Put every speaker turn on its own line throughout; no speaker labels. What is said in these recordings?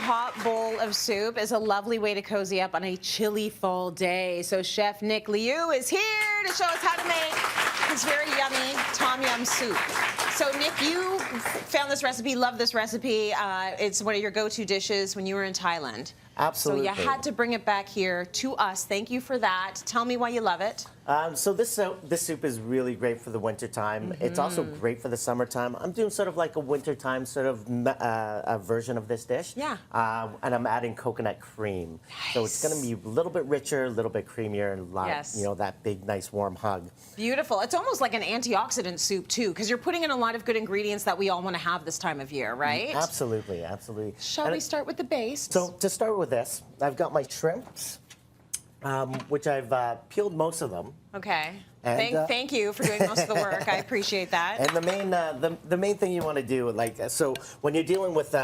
hot bowl of soup is a lovely way to cozy up on a chilly fall day. So Chef Nick Liu is here to show us how to make this very yummy tom yum soup. So Nick, you found this recipe, love this recipe. It's one of your go-to dishes when you were in Thailand.
Absolutely.
So you had to bring it back here to us. Thank you for that. Tell me why you love it.
So this soup is really great for the wintertime. It's also great for the summertime. I'm doing sort of like a wintertime sort of a version of this dish.
Yeah.
And I'm adding coconut cream. Nice. So it's going to be a little bit richer, a little bit creamier, and a lot, you know, that big, nice, warm hug.
Beautiful. It's almost like an antioxidant soup, too, because you're putting in a lot of good ingredients that we all want to have this time of year, right?
Absolutely, absolutely.
Shall we start with the base?
So to start with this, I've got my shrimps, which I've peeled most of them.
Okay.
And,
thank you for doing most of the work. I appreciate that.
And the main thing you want to do, so when you're dealing with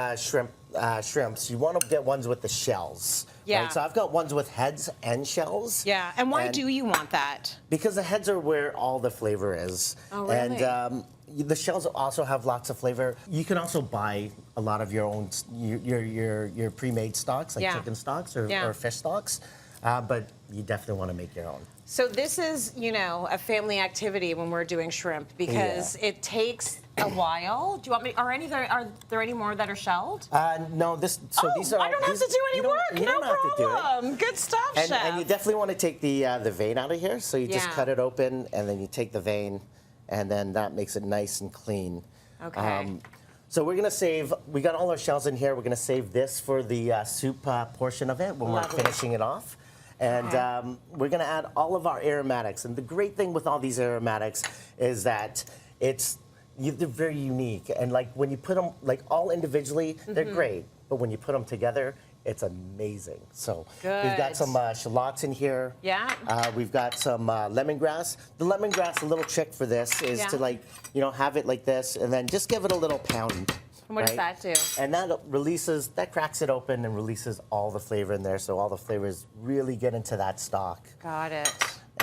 shrimps, you want to get ones with the shells.
Yeah.
Right? So I've got ones with heads and shells.
Yeah. And why do you want that?
Because the heads are where all the flavor is.
Oh, really?
And the shells also have lots of flavor. You can also buy a lot of your own your pre-made stocks, like chicken stocks or fish stocks, but you definitely want to make your own.
So this is, you know, a family activity when we're doing shrimp because it takes a while. Do you want me? Are there any more that are shelled?
No. These are.
I don't have to do any work.
You don't have to do it.
Good stuff, Chef.
And you definitely want to take the vein out of here. So you just cut it open, and then you take the vein, and then that makes it nice and clean.
Okay.
So we're gonna save. We got all our shells in here. We're gonna save this for the soup portion of it when we're finishing it off. And we're going to add all of our aromatics. And the great thing with all these aromatics is that they're very unique. And like when you put them like all individually, they're great. But when you put them together, it's amazing. So we've got some shallots in here. Yeah. We've got some lemongrass. The lemongrass, a little trick for this is to have it like this and then just give it a little pound.
And what does that do?
And that cracks it open and releases all the flavor in there, so all the flavors really get into that stock.
Got it.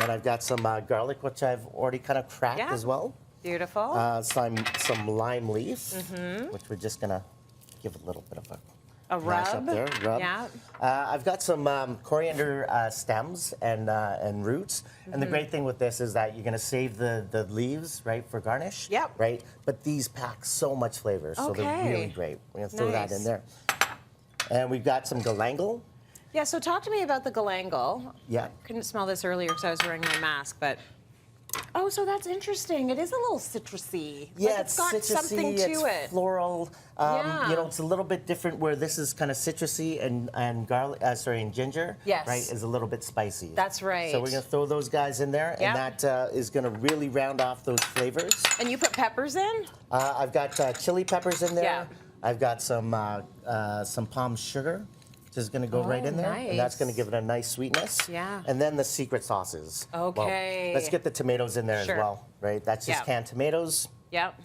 And I've got some garlic, which I've already kind of cracked as well.
Beautiful.
Some lime leaf, which we're just gonna give a little bit of a
rub
up there. Rub.
Yeah.
I've got some coriander stems and roots. And the great thing with this is that you're going to save the leaves, right, for garnish.
Yep.
Right? But these pack so much flavor, so they're really great. We're going to throw that in there. And we've got some galangal.
Yeah, so talk to me about the galangal.
Yeah.
Couldn't smell this earlier because I was wearing my mask, but... Oh, so that's interesting. It is a little citrusy.
Yeah,
like it's got
citrusy,
something to
it's
it.
Floral. You know, it's a little bit different where this is kind of citrusy and garlic. And ginger.
Yes.
Right, is a little bit spicy.
That's right.
So we're gonna throw those guys in there, and that is gonna really round off those flavors.
And you put peppers in?
I've got chili peppers in there.
Yeah.
I've got some palm sugar. Is going to go right in there, and that's going to give it a nice sweetness.
Yeah.
And then the secret sauces.
Okay.
Well, let's get the tomatoes in there as well, right? That's just canned tomatoes.
Yep.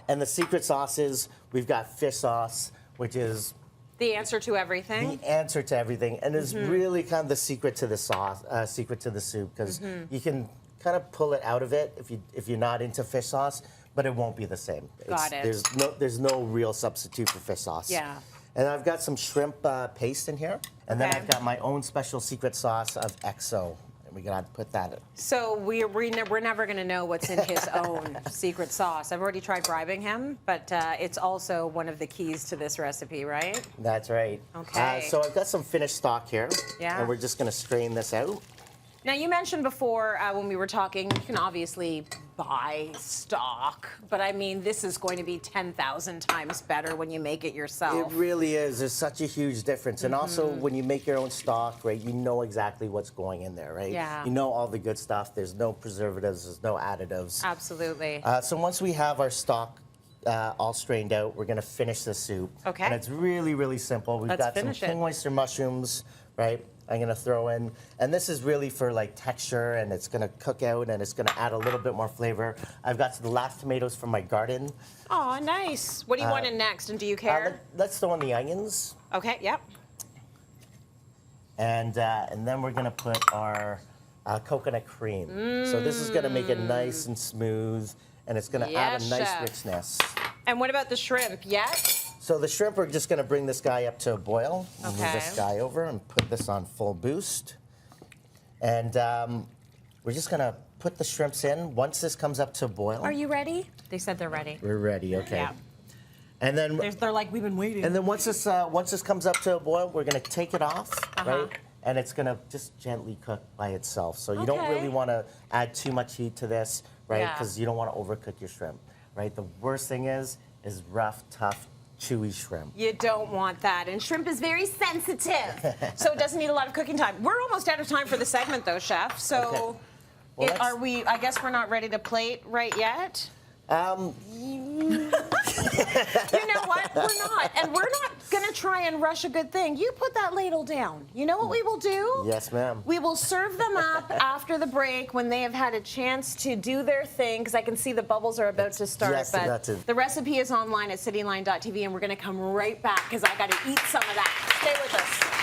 And the secret sauces, we've got fish sauce, which is
the answer to everything.
The answer to everything, and it's really kind of the secret to the sauce, secret to the soup, because you can kind of pull it out of it if you're not into fish sauce, but it won't be the same.
Got it.
There's no real substitute for fish sauce.
Yeah.
And I've got some shrimp paste in here. And then I've got my own special secret sauce of XO. And we got to put that in. So
we're never going to know what's in his own secret sauce. I've already tried bribing him, but it's also one of the keys to this recipe, right? That's right. Okay. So I've got some finished stock here. Yeah. And we're just going to strain this out. Now, you mentioned before when we were talking, you can obviously buy stock, but I mean, this is going to be 10,000 times better when you make it yourself. It really is. There's such a huge difference. And also, when you make your own stock, right, you know exactly what's going in there, right? Yeah. You know all the good stuff. There's no preservatives. There's no additives. Absolutely. So once we have our stock all strained out, we're going to finish the soup. Okay. And it's really, really simple. We've got some king oyster mushrooms, right? I'm going to throw in, and this is really for like texture, and it's going to cook out, and it's going to add a little bit more flavor. I've got the last tomatoes from my garden. Oh, nice. What do you want in next, and do you care? Let's throw in the onions. Okay, yep. And then we're going to put our coconut cream. So this is going to make it nice and smooth, and it's going to add a nice richness. And what about the shrimp? Yes?
So the shrimp, we're just going to bring this guy up to a boil. Move
Okay.
this guy over and put this on full boost. And we're just going to put the shrimps in. Once this comes up to a boil.
Are you ready? They said they're ready.
We're ready, okay.
Yeah.
And then
They're like, we've been waiting.
And then once this comes up to a boil, we're going to take it off, right? And it's going to just gently cook by itself. So you don't really want to add too much heat to this, right? Because you don't want to overcook your shrimp, right? The worst thing is rough, tough, chewy shrimp.
You don't want that. And shrimp is very sensitive, so it doesn't need a lot of cooking time. We're almost out of time for the segment, though, Chef. So
Well,
are we, I guess we're not ready to plate right yet? You know what? We're not. And we're not going to try and rush a good thing. You put that ladle down. You know what we will do?
Yes, ma'am.
We will serve them up after the break when they have had a chance to do their thing, because I can see the bubbles are about to start.
Yes, they're about to.
The recipe is online at cityline.tv, and we're going to come right back because I got to eat some of that. Stay with us.